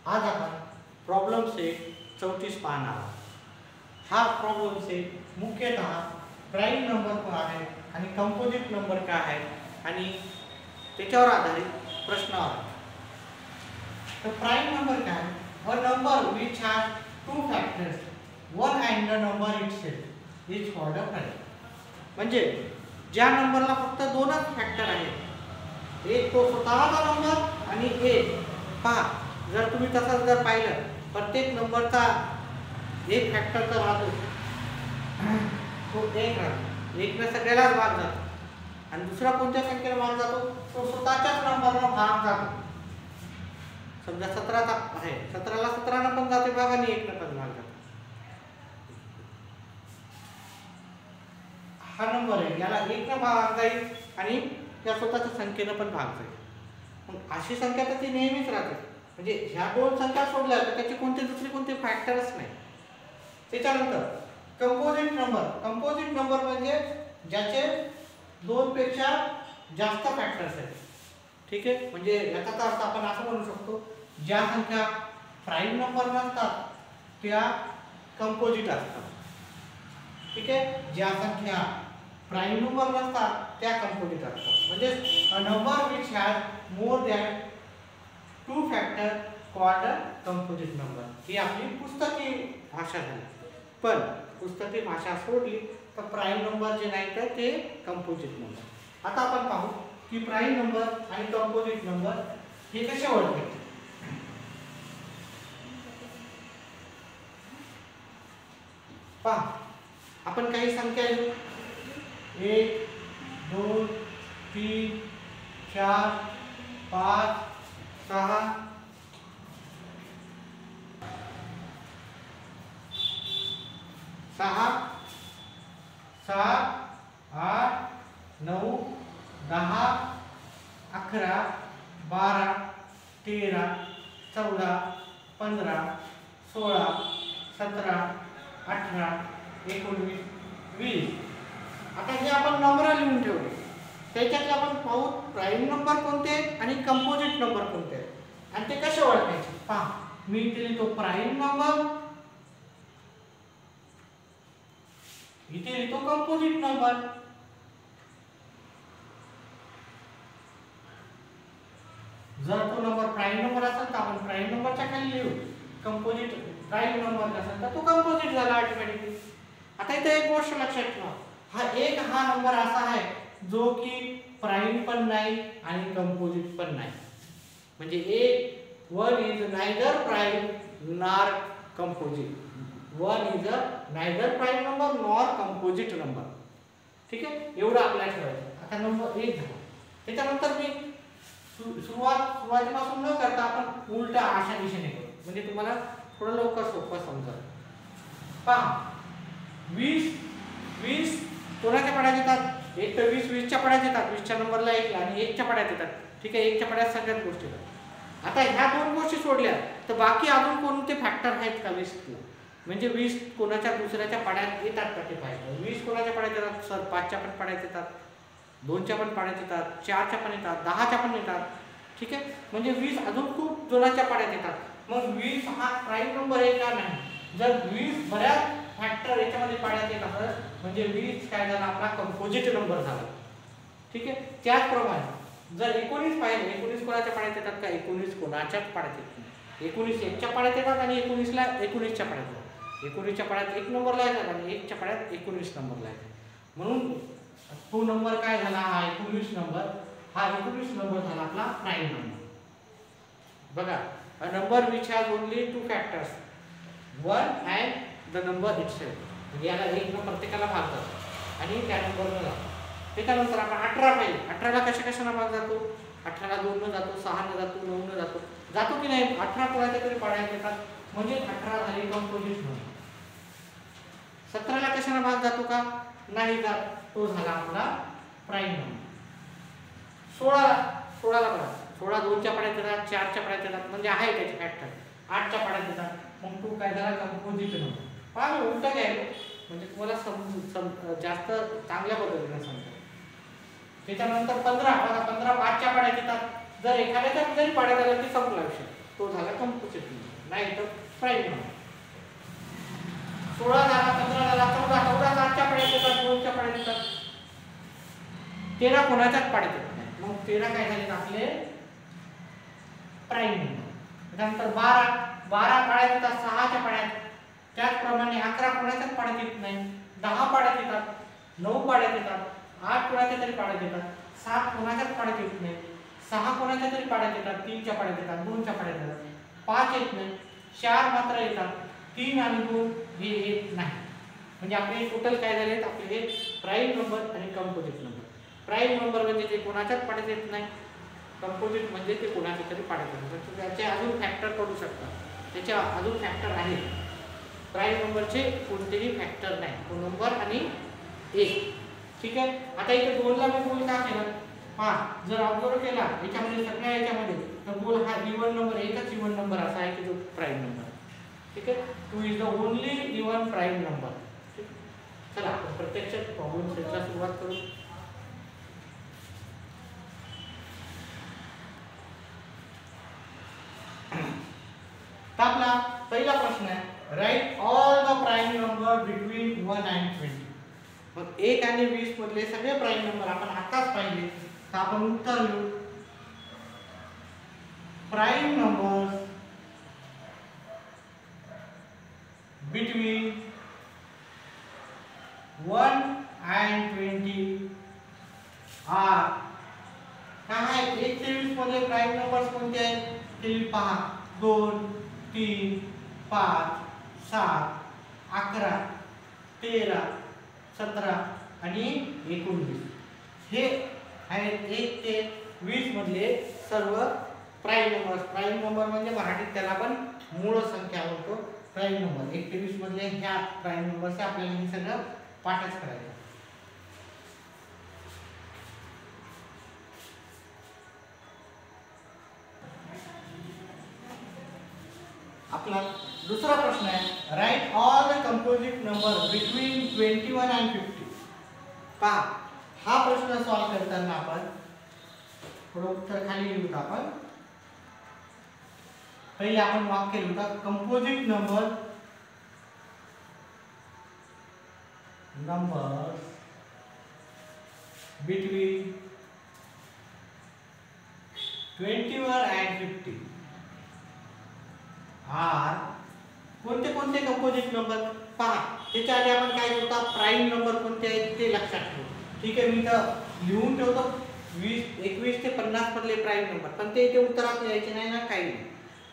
आज आपण problem set 34 पाहणार आहोत. हा प्रॉब्लेम सेट मुख्यतः प्राईम नंबर काय आहे आणि कंपोजिट नंबर काय आहे आणि त्याच्यावर आधारित प्रश्न आहे. तर प्राईम नंबर काय? A number which has two factors, one and the number itself is called a prime. म्हणजे ज्या नंबरला फक्त दोनच फॅक्टर आहेत, एक तो स्वतःचा नंबर आणि एक पहा. जर तुम्ही तसंच जर पाहिलं प्रत्येक नंबरचा एक फॅक्टर तर राहतो, तो एक राहतो, एकने सगळ्यालाच भाग जातो आणि दुसरा कोणत्या संख्येला भाग जातो? तो स्वतःच्याच नंबरला भाग जातो. समजा 17चा आहे, 17ला 17 पण जाते भाग आणि 1 पण भाग जातो. हा नंबर आहे, याला 1 भाग जाईल आणि त्या स्वतःच्या संख्येनं पण भाग जाईल. मग अशी संख्या तर ती नेहमीच राहते. म्हणजे ह्या दोन संख्या सोडल्या तर त्याचे दुसरे कोणते फॅक्टरच नाही. त्याच्यानंतर कंपोजिट नंबर. कंपोजिट नंबर म्हणजे ज्याचे 2 पेक्षा जास्त फॅक्टर्स आहेत. ठीक आहे, म्हणजे याचा अर्थ आपण असं म्हणू शकतो, ज्या संख्या प्राईम नंबर नसतात त्या कंपोजिट असतात. ठीक आहे, ज्या संख्या प्राईम नंबर नसतात त्या कंपोजिट असतात. म्हणजे a number which has more than 2 factor called a composite number. ही आपली पुस्तकी भाषा झाली. पण पुस्तकी भाषा सोडली तर प्राईम नंबर जे नाही तर ते कंपोजिट नंबर. आता आपण पाहू की प्राईम नंबर आणि कंपोजिट नंबर हे कसे ओळखायचे. पहा, आपण काही संख्या लिहू. 1 2 3 4 5 6 7 8 9 10 11 12 13 14 15 16 17 18 19 20. आता हे आपण नंबर लिहून ठेवले. त्याच्यात आपण पाहू प्राईम नंबर कोणते आहेत आणि कंपोजिट नंबर कोणते आहेत आणि ते कसे ओळखायचे. पहा, मी इथे लिहितो प्राईम नंबर, इथे लिहितो कंपोजिट नंबर. जर तो नंबर प्राईम नंबर असेल तर आपण प्राईम नंबरच्या खाली लिहू. कंपोजिट प्राईम नंबर असेल तर तो कंपोजिट झाला ऑटोमॅटिकली. आता इथे एक गोष्ट लक्षात ठेवा, हा नंबर असा आहे जो की प्राईम पण नाही आणि कंपोजिट पण नाही. म्हणजे one is neither prime nor composite. One is neither prime number nor composite number. ठीक आहे, एवढं आपल्याला ठेवायचं. आता नंबर 1 झाला. त्याच्यानंतर मी सुरुवातीपासून न करता आपण उलटा अशा दिशेने करू, म्हणजे तुम्हाला थोडं लवकर सोपं समजेल. पहा, 20 कोणाच्या पाड्यात येतात? एक तर 20च्या पाड्यात येतात, 20च्या नंबरला 1 आणि 1च्या पाड्यात येतात. ठीक आहे, 1च्या पाड्यात सगळ्यात गोष्टी येतात. आता ह्या दोन गोष्टी सोडल्या तर बाकी अजून कोणते फॅक्टर आहेत का 20ला? म्हणजे 20 कोणाच्या दुसऱ्याच्या पाड्यात येतात का ते पाहिजे. 20 कोणाच्या पाड्यात येतात? सर 5च्या पण पाड्यात येतात, 2च्या पण पाड्यात येतात, 4च्या पण येतात, 10च्या पण येतात. ठीक आहे, म्हणजे 20 अजून खूप जोराच्या पाड्यात येतात. मग 20 हा प्राईम नंबर आहे का नाही? जर 20 बऱ्याच फॅक्टर याच्यामध्ये पाड्यात येत असत म्हणजे 20 काय झाला? आपला कंपोजिट नंबर झाला. ठीक आहे, त्याचप्रमाणे जर 19 पाहिजे, 19 कोणाच्या पाड्यात येतात का? 19 कोणाच्याच पाड्यात येत नाही. 19 1च्या पाड्यात येतात आणि 19ला 19च्या पाड्यात येतात. 19च्या पाड्यात 1 नंबरला येतात आणि 1च्या पाड्यात 19 नंबरला येतात. म्हणून तो नंबर काय झाला? हा 19 नंबर. हा 19 नंबर झाला आपला प्राईम नंबर. बघा, a number which has only 2 factors, 1 and the number itself. म्हणजे याला 1 प्रत्येकाला भाग जातो आणि त्या नंबरला जातो. त्याच्यानंतर आपण 18 पाहिजे. 18ला कशाला भाग जातो? 18ला 2 न जातो, 6 न जातो, 9 न जातो. जातो की नाही? 18 कोणाच्या तरी पाड्यात येतात म्हणजे 18 झाली कंपोजिट नंबर. 17ला कशाला भाग जातो का? नाही जात, तो झाला आपला प्राईम नंबर. 16ला बघा, 16 2च्या पाड्यात येतात, 4च्या पाड्यात येतात, म्हणजे आहे त्याचे फॅक्टर. 8च्या पाड्यात येतात, मग तो काय झाला? Composite number. पहा, मी उलटा घ्यायलो म्हणजे तुम्हाला जास्त चांगल्या पद्धतीने समजेल. त्याच्यानंतर 15 5च्या पाड्यात येतात. जर एखाद्याच्या जरी पाड्यात आलं की संपला विषय. तो झाला कंपोजिट नंबर, नाही तर प्राईम नंबर. 16 झाला, 15 झाला, 14 4च्या पाड्यात येतात, 2च्या पाड्यात येतात, 13 कोणाच्याच पाड्यात येत नाही. मग 13 काय झाले आपले प्राईम नंबर. त्यानंतर 12 पाड्यात येतात 6च्या पाड्यात. त्याचप्रमाणे 11 कोणाच्याच पाड्यात येत नाही, 10 पाड्यात येतात, 9 पाड्यात येतात, 8 कोणाच्या तरी पाड्यात येतात, 7 कोणाच्याच पाड्यात येत नाही, 6 कोणाच्या तरी पाड्यात येतात, 3च्या पाड्यात येतात, 2च्या पाड्यात येतात, 5 येत नाही, 4 मात्र येतात, 3 आणि 2 हे येत नाही. म्हणजे आपले टोटल काय झाले आपले हे प्राईम नंबर आणि कंपोजिट नंबर. प्राईम नंबर म्हणजे ते कोणाच्याच पाड्यात येत नाही, कंपोजिट म्हणजे ते कोणाच्या तरी पाड्यात येतात. त्याचे अजून फॅक्टर पडू शकतात, त्याचे अजून फॅक्टर आहेत. प्राईम नंबरचे कोणतेही फॅक्टर नाही, तो नंबर आणि 1. ठीक आहे. आता इथे 2 ला मी गोल का केला पहा, जर ऑब्झर्व केला याच्यामध्ये सगळ्या याच्यामध्ये तर गोल हा इवन नंबर, एकच इवन नंबर असा आहे की जो प्राईम नंबर. ठीक आहे. 2 is the only even prime number. चला आपण प्रत्यक्षात प्रॉब्लेम सेटला सुरुवात करू. तर आपला पहिला प्रश्न आहे, write all the prime number between 1 and 20. मग 1 आणि 20 मधले सगळे प्राईम नंबर आपण आताच पाहिले, तर आपण उत्तर लिहू. Prime number between 1 and 20 are काय. 1 ते 20 मधले प्राईम नंबर्स कोणते आहेत ते पहा. 2 3 5 7 11 13 17 आणि 19 हे आहेत 1 ते 20 मधले सर्व प्राईम नंबर. प्राईम नंबर म्हणजे मराठीत त्याला आपण मूळ संख्या म्हणतो. प्राईम नंबर 1 ते 20 मधले ह्या प्राईम नंबरचे आपल्याला हे सगळं पाठच करायचं. आपला दुसरा प्रश्न आहे, write all the composite number between 21 and 50. पहा हा प्रश्न सॉल्व करताना आपण थोडं उत्तर खाली लिहूत. आपण पहिले आपण वाक्य लिहूत, composite number between 21 and 50 are. कोणते कोणते कंपोजिट नंबर पहा. त्याच्या आधी आपण काय करतो, प्राईम नंबर कोणते आहेत ते लक्षात ठेवू. ठीक आहे. मी तर लिहून ठेवतो 21 ते 50 मधले प्राईम नंबर, पण ते इथे उत्तरात लिहायचे नाही ना, काही नाही.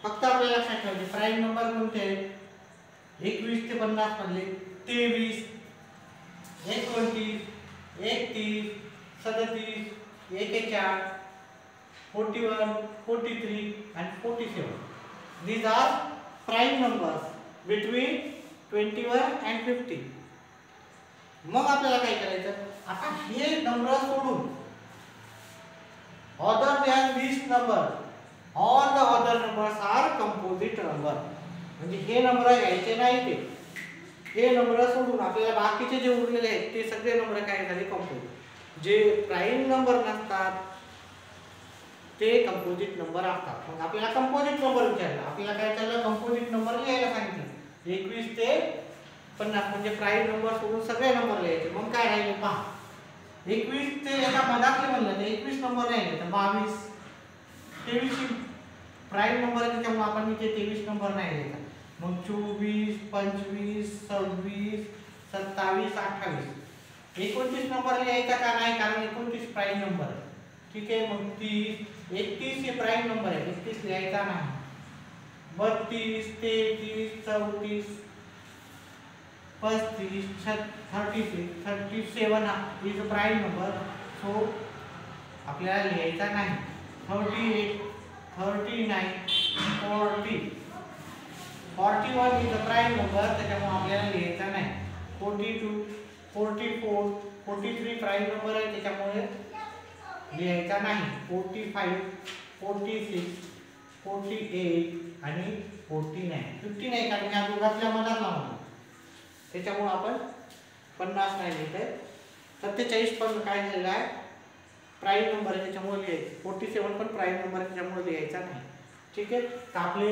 फक्त आपल्याला लक्षात ठेवायचे प्राईम नंबर कोणते आहेत. 21 ते 50 मधले 23 29 31 37 41 41 43 and 47. These are prime numbers between 21 and 50. मग आपल्याला काय करायचं, आता हे नंबर सोडून other than this number all the other numbers are composite number. म्हणजे हे नंबर घ्यायचे नाही, ते हे नंबर सोडून आपल्याला बाकीचे जे उरलेले आहेत ते सगळे नंबर काय झाले कंपोजिट. जे प्राईम नंबर नसतात ते कंपोजिट नंबर असतात. मग आपल्याला कंपोजिट नंबर विचारला, आपल्याला काय विचारलं, कंपोजिट नंबर लिहायला सांगितलं. 21 ते 50 म्हणजे प्राईम नंबर सोडून सगळे नंबर लिहायचे. मग काय राहिले पहा, 21 ते एका मधातले म्हणलं तर 21 नंबर नाही तर 22 23 प्राईम नंबर आहे त्यामुळे आपण इथे 23 नंबर नाही लिहायचा. मग 24 25 26 27 28 29 नंबर लिहायचा का नाही, कारण 29 प्राईम नंबर आहे. ठीक आहे. मग 30 31 हे प्राईम नंबर आहे, 31 लिहायचा नाही. 32 33 34 35 36 37 इज प्राईम नंबर, सो आपल्याला लिहायचा नाही. 38 39 40 41 इज प्राईम नंबर, त्याच्यामुळे आपल्याला लिहायचा नाही. 42 44 43 प्राईम नंबर आहे त्याच्यामुळे लिहायचा नाही. 45 46 48 आणि 49 50 नाही, कारण ह्या दोघातल्या मधात लावतो त्याच्यामुळे आपण 50 नाही लिहित आहे. 47 पण काय झालेला आहे प्राईम नंबर आहे त्याच्यामुळे लिहायचं. 47 पण प्राईम नंबर आहे त्याच्यामुळे लिहायचा नाही. ठीक आहे. तर आपले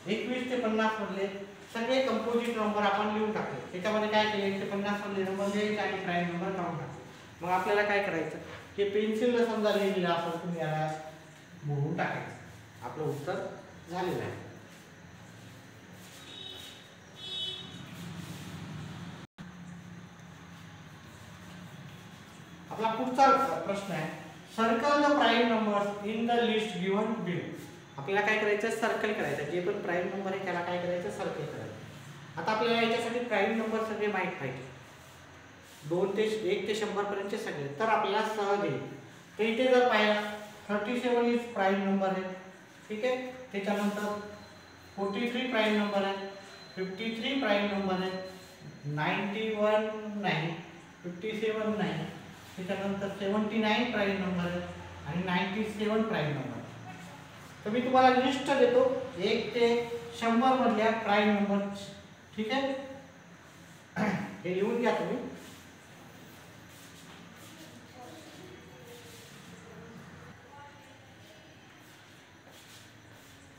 21 ते 50 मधले सगळे कंपोजिट नंबर आपण लिहून टाकले. त्याच्यामध्ये काय केले 1 ते 50 मधले नंबर लिहायचे आणि प्राईम नंबर काढून टाकले. मग आपल्याला काय करायचं, हे पेन्सिलला समजा लिहिलेलं असेल तुम्ही याला मोडून टाकायचं. आपलं उत्तर झालेलं आहे. आपला पुढचा प्रश्न आहे, circle the prime numbers in the list given below. आपल्याला काय करायचं, सर्कल करायचं. जे पण प्राईम नंबर आहे त्याला काय करायचं, सर्कल करायचं. आता आपल्याला याच्यासाठी प्राईम नंबर सगळे माहीत पाहिजे, 2 ते 1 ते 100 पर्यंतचे सगळे, तर आपल्याला सहज येईल. तर इथे जर पाहिला 37 इज प्राईम नंबर आहे. ठीक आहे. त्याच्यानंतर 43 प्राईम नंबर आहे, 53 प्राईम नंबर आहे, 91 नाही, 57 नाही, त्याच्यानंतर 79 प्राईम नंबर आहे आणि 97 प्राईम नंबर. तर मी तुम्हाला लिस्ट देतो 1 ते 100 मधल्या प्राईम नंबर. ठीक आहे. हे लिहून घ्या तुम्ही.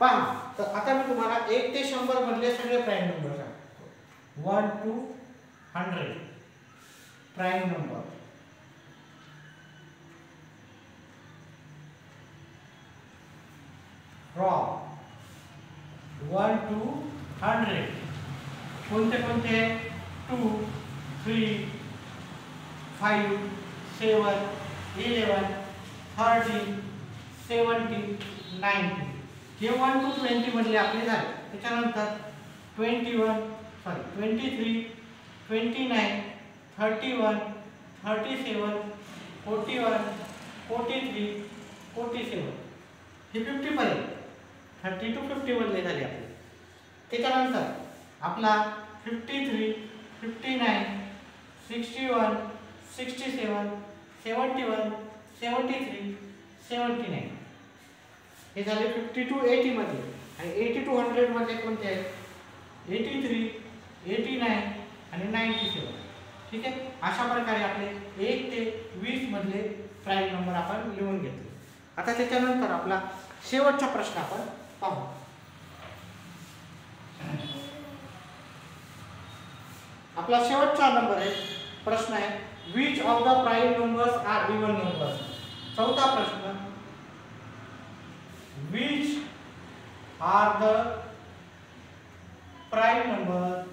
पहा, तर आता मी तुम्हाला 1 ते 100 मधले सगळे प्राईम नंबर सांगतो. 1 to 100 prime number. From 1 to 100 कोणते कोणते, 2, 3, 5, 7, 11, 13, 17, 19. हे 1 to 20 मधले आपले झाले. त्याच्यानंतर 23, 29, 31, 37, 41, 43, 47, हे 50 पर्यंत 30 to 50 मधले झाले आपले. त्याच्यानंतर आपला 53, 59, 61, 67, 71, 73, 79, हे झाले 50 to 80 मध्ये. आणि 80 to 100 मध्ये कोणते आहेत, 83, 89 आणि 97. ठीक आहे. अशा प्रकारे आपले 1 ते 20 मधले प्राईम नंबर आपण लिहून घेतले. आता त्याच्यानंतर आपला शेवटचा प्रश्न आपण पाहू. आपला शेवटचा नंबर आहे, प्रश्न आहे, which of the prime numbers are even numbers. चौथा प्रश्न, which are the prime number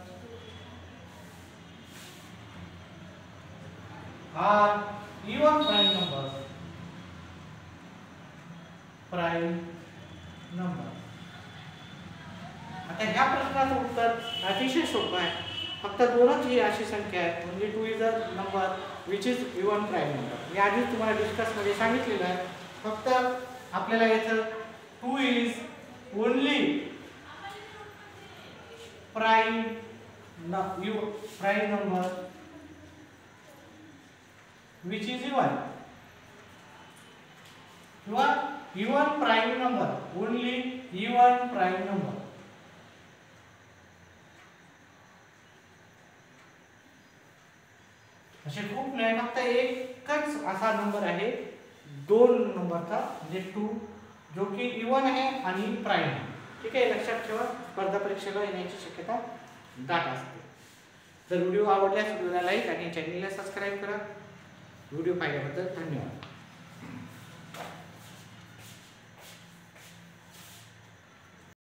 are even prime number. Prime number. आता ह्या प्रश्नाचं उत्तर अतिशय सोपं आहे. फक्त दोनच ही अशी संख्या आहे, म्हणजे 2 is a number which is even prime number. मी आधीच तुम्हाला डिस्कसमध्ये सांगितलेलं आहे. फक्त आपल्याला याचं 2 is only prime number which is even, किंवा even prime number, only even prime number. असे खूप नाही, फक्त एकच असा नंबर आहे 2 नंबरचा, म्हणजे 2, जो की इवन आहे आणि प्राईम आहे. ठीक आहे. लक्षात ठेवा, स्पर्धा परीक्षेला येण्याची शक्यता दाट असते. जर व्हिडिओ आवडल्यास व्हिडिओला लाईक आणि चॅनलला सबस्क्राईब करा. व्हिडिओ पाहिल्याबद्दल धन्यवाद.